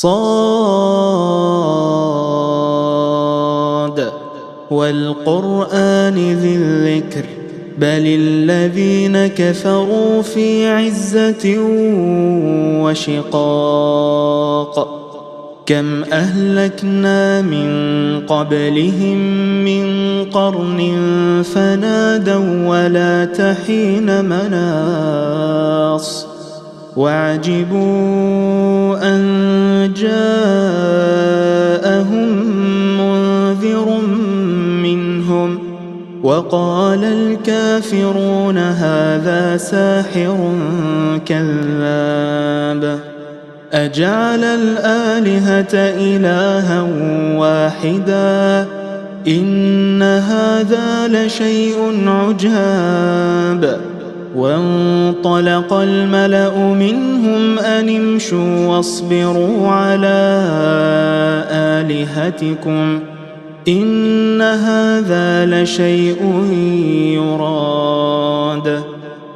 صاد والقرآن ذي الذكر بل الذين كفروا في عزة وشقاق كم أهلكنا من قبلهم من قرن فنادوا ولا تحين مناص وعجبوا أن جاءهم منذر منهم وقال الكافرون هذا ساحر كذاب أجعل الآلهة إلها واحدا إن هذا لشيء عجاب وانطلق الملأ منهم أن امشوا واصبروا على آلهتكم إن هذا لشيء يراد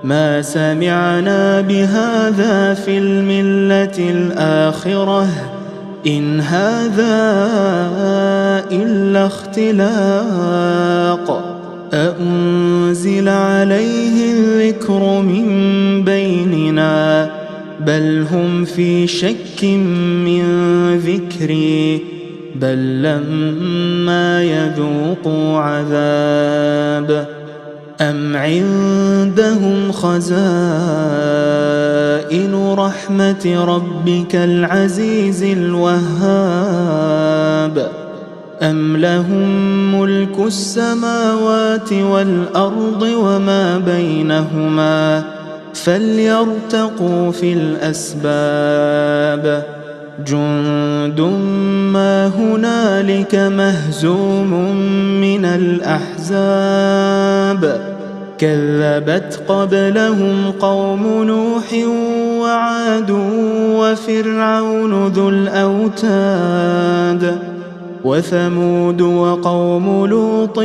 ما سمعنا بهذا في الملة الآخرة إن هذا إلا اختلاق أأنزل عليه الذكر من بيننا بل هم في شك من ذكري بل لما يذوقوا عذاب أم عندهم خزائن رحمة ربك العزيز الوهاب أم لهم ملك السماوات والأرض وما بينهما فليرتقوا في الأسباب جند ما هنالك مهزوم من الأحزاب كذبت قبلهم قوم نوح وعاد وفرعون ذو الأوتاد وثمود وقوم لوط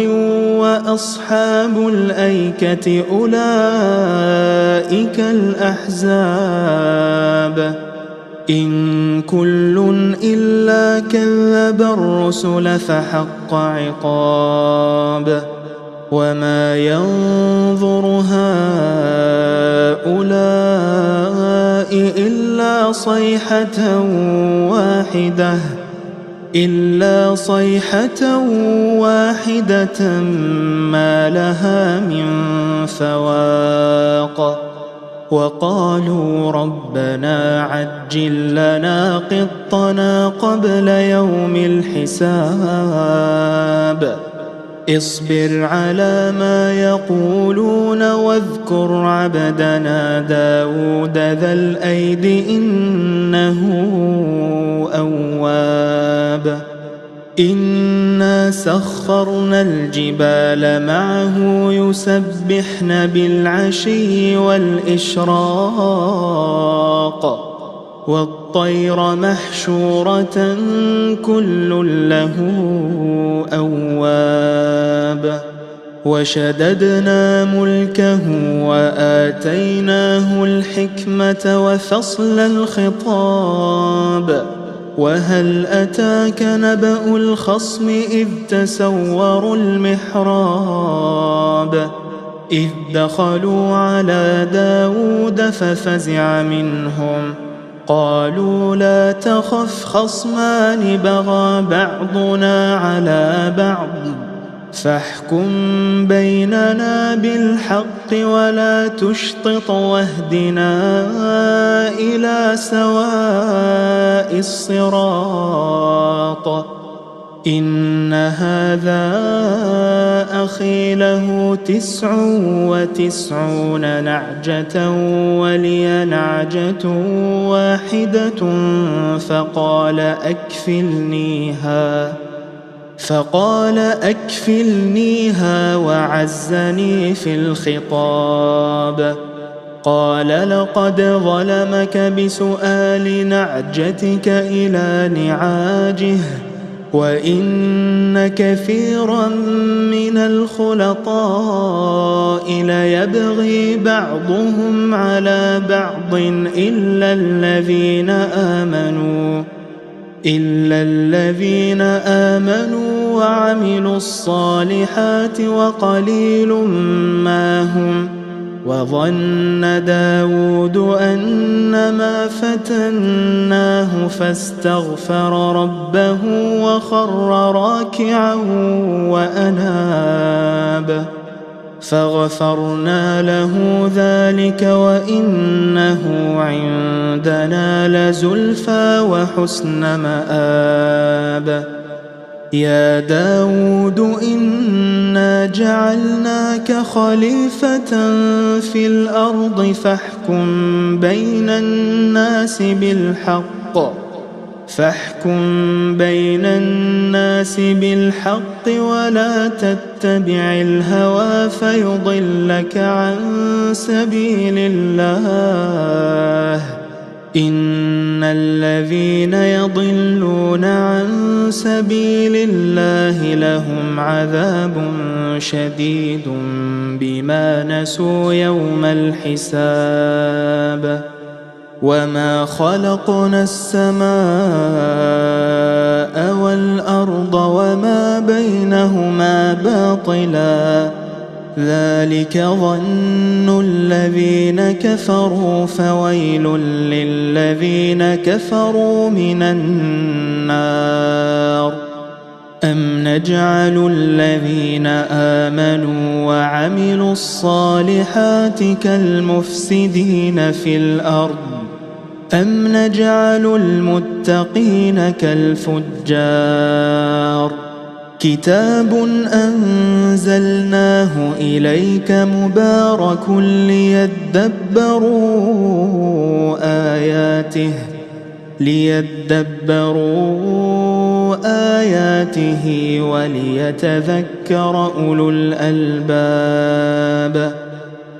وأصحاب الأيكة أولئك الأحزاب إن كل إلا كذب الرسل فحق عقاب وما ينظر هؤلاء إلا صيحة واحدة ما لها من فواق وقالوا ربنا عجل لنا قطنا قبل يوم الحساب اصبر على ما يقولون واذكر عبدنا داود ذا الأيد إنه أواب إنا سخرنا الجبال معه يسبحن بالعشي والإشراق والطير محشورة كل له أواب وشددنا ملكه وآتيناه الحكمة وفصل الخطاب وهل أتاك نبأ الخصم إذ تسوروا المحراب إذ دخلوا على داود ففزع منهم قالوا لا تخف خصمان بغى بعضنا على بعض فاحكم بيننا بالحق ولا تشطط واهدنا إلى سواء الصراط إن هذا أخي له 99 نعجة ولي نعجة واحدة فقال أكفلنيها وعزني في الخطاب قال لقد ظلمك بسؤال نعجتك إلى نعاجه وإن كثيرا من الخلطاء ليبغي بعضهم على بعض إلا الذين آمنوا إلا الذين آمنوا وعملوا الصالحات وقليل ما هم. وظن داود أنما فتناه فاستغفر ربه وخر راكعا وأناب فغفرنا له ذلك وإنه عندنا لزلفى وحسن مآب. يا داود إنا جعلناك خليفة في الأرض فاحكم بين الناس بالحق ولا تتبع الهوى فيضلك عن سبيل الله. إن الذين يضلون عن سبيل الله لهم عذاب شديد بما نسوا يوم الحساب. وما خلقنا السماء والأرض وما بينهما باطلا ذلك ظن الذين كفروا فويل للذين كفروا من النار. أم نجعل الذين آمنوا وعملوا الصالحات كالمفسدين في الأرض أم نجعل المتقين كالفجار. كتاب أنزلناه إليك مبارك ليدبروا آياته وليتذكر أولو الألباب.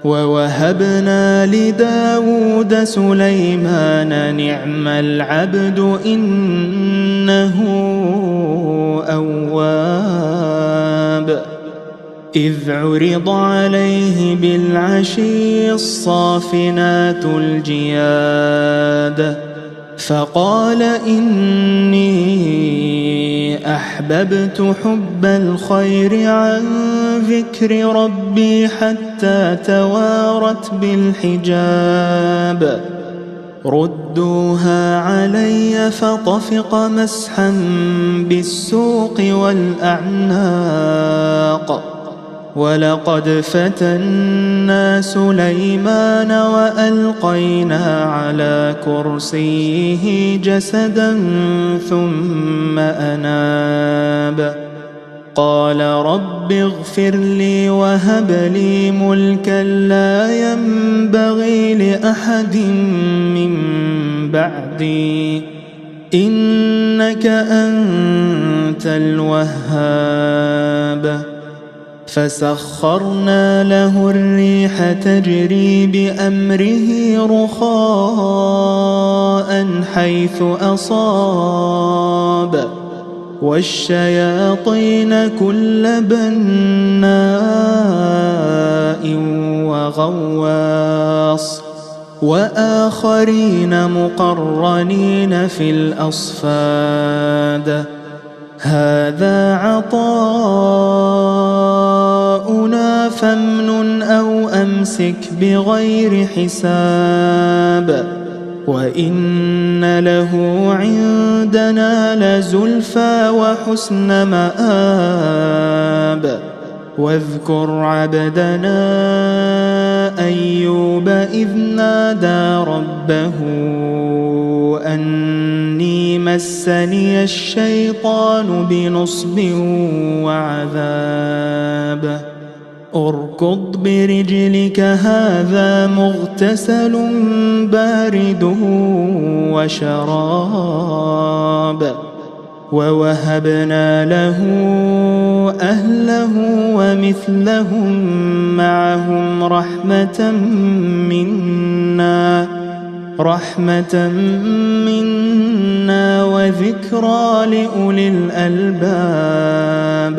ووهبنا لداود سليمان نعم العبد إنه أواب. إذ عرض عليه بالعشي الصافنات الجياد فقال إني أحببت حب الخير عن ذكر ربي حتى توارت بالحجاب. ردوها علي فطفق مسحا بالسوق والأعناق. ولقد فتنا سليمان وألقينا على كرسيه جسدا ثم أناب. قال رب اغفر لي وهب لي ملكا لا ينبغي لأحد من بعدي إنك أنت الوهاب. فسخرنا له الريح تجري بأمره رخاء حيث أصاب والشياطين كل بناء وغواص وآخرين مقرنين في الأصفاد. هذا عطاؤنا فامنن أو أمسك بغير حساب. وإن له عندنا لزلفى وحسن مآب. واذكر عبدنا أيوب إذ نادى ربه أني مسني الشيطان بنصب وعذاب. اركض برجلك هذا مغتسل بارد وشراب. ووهبنا له أهله ومثلهم معهم رحمة منا وذكرى لأولي الألباب.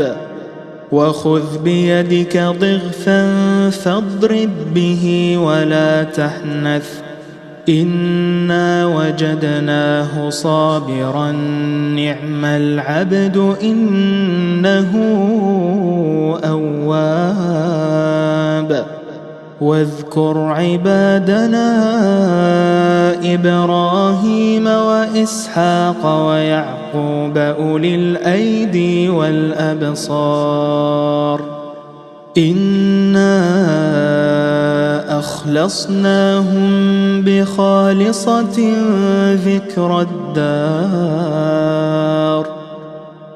وخذ بيدك ضغثا فاضرب به إنا وجدناه صابرا نعم العبد إنه أواب واذكر عبادنا إبراهيم وإسحاق ويعقوب أولي الأيدي والأبصار إنا أخلصناهم بخالصة ذكر الدار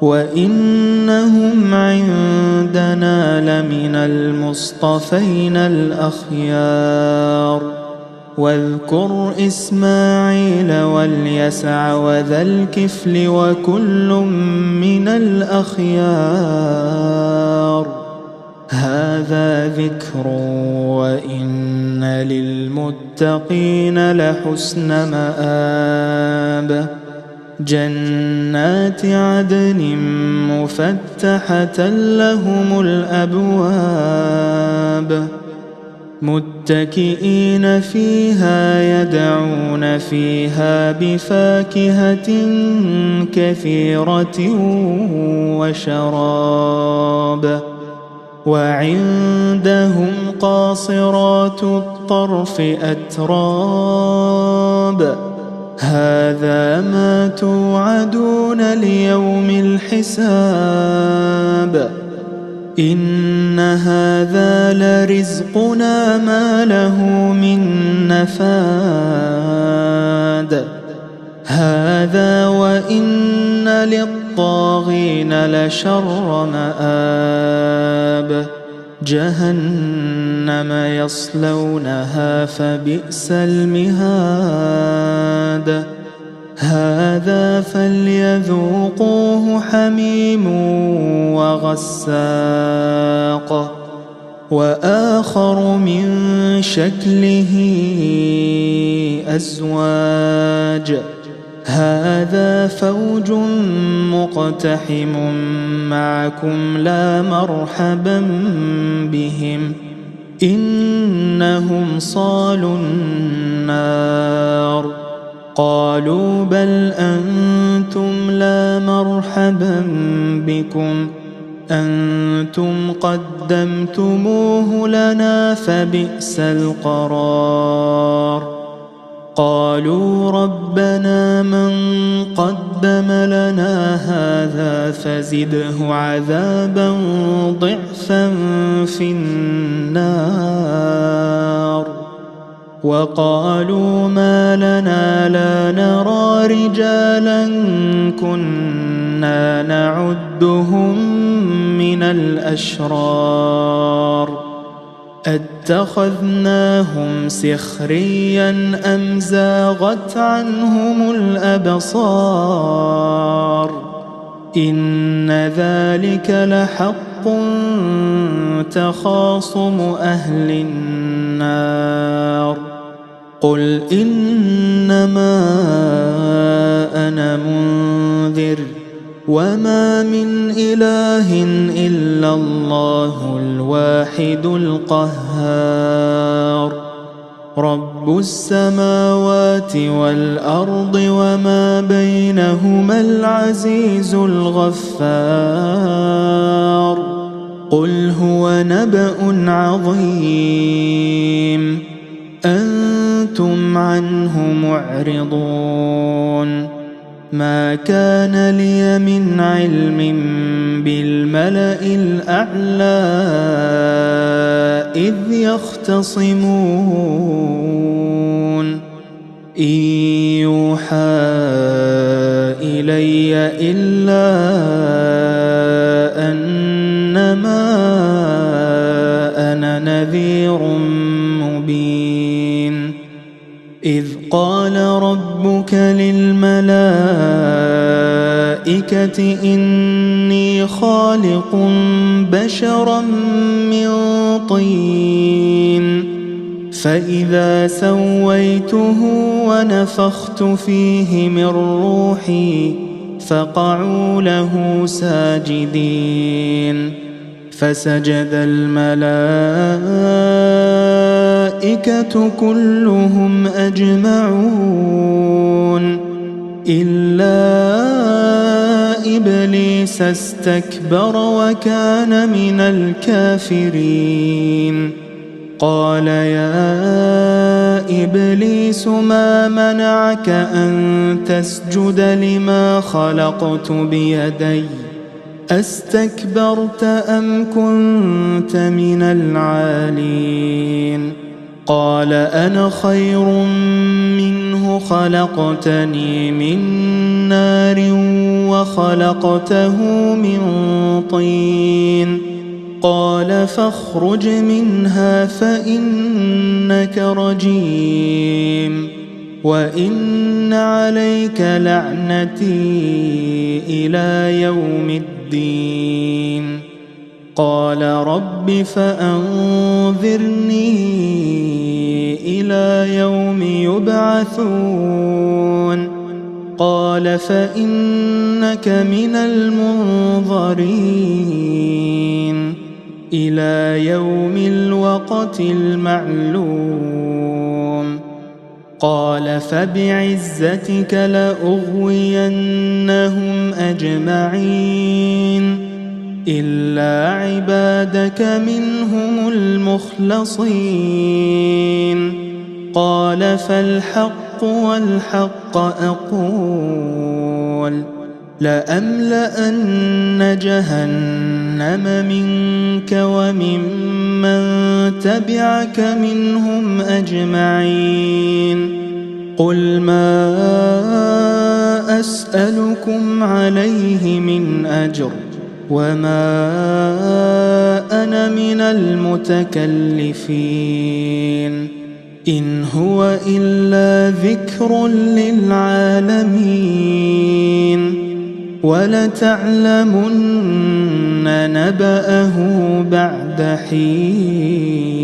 وإنهم عندنا لمن المصطفين الأخيار واذكر إسماعيل واليسع وذا الكفل وكل من الأخيار هذا ذكر وإن للمتقين لحسن مآب جنات عدن مفتحة لهم الأبواب متكئين فيها يدعون فيها بفاكهة كثيرة وشراب وعندهم قاصرات الطرف أتراب هذا ما توعدون ليوم الحساب إن هذا لرزقنا ما له من نفاد هذا وإن للطاغين لشر مآب جهنم يصلونها فبئس المهاد هذا فليذوقوه حميم وغساق وآخر من شكله أزواج هذا فوج مقتحم معكم لا مرحبا بهم إنهم صالوا النار قالوا بل أنتم لا مرحبا بكم أنتم قدمتموه لنا فبئس القرار قالوا ربنا من قدم لنا هذا فزده عذابا ضعفا في النار وقالوا ما لنا لا نرى رجالا كنا نعدهم من الأشرار أتخذناهم سخريا أم زاغت عنهم الأبصار إن ذلك لحق تخاصم أهل النار قل إنما أنا منذر وما من إله إلا الله الواحد القهار رب السماوات والأرض وما بينهما العزيز الغفار قل هو نبأ عظيم أنتم عنه معرضون ما كان لي من علم بالملأ الأعلى إذ يختصمون إن يوحى إلي إلا أنما أنا نذير مبين إذ قال ربك للملائكة إني خالق بشرا من طين فإذا سويته ونفخت فيه من روحي فقعوا له ساجدين فسجد الملائكة كلهم أجمعون إلا إبليس استكبر وكان من الكافرين. قال يا إبليس ما منعك أن تسجد لما خلقت بيدي أستكبرت أم كنت من العالين؟ قال أنا خير منه خلقتني من نار وخلقته من طين. قال فاخرج منها فإنك رجيم وإن عليك لعنتي إلى يوم الدين. قال رب فأنظرني إلى يوم يبعثون. قال فإنك من المنظرين إلى يوم الوقت المعلوم. قال فبعزتك لأغوينهم أجمعين إلا عبادك منهم المخلصين. قال فالحق والحق أقول لأملأن جهنم منك وممن تبعك منهم أجمعين. قل ما أسألكم عليه من أجر وما أنا من المتكلفين إن هو إلا ذكر للعالمين ولتعلمن نبأه بعد حين.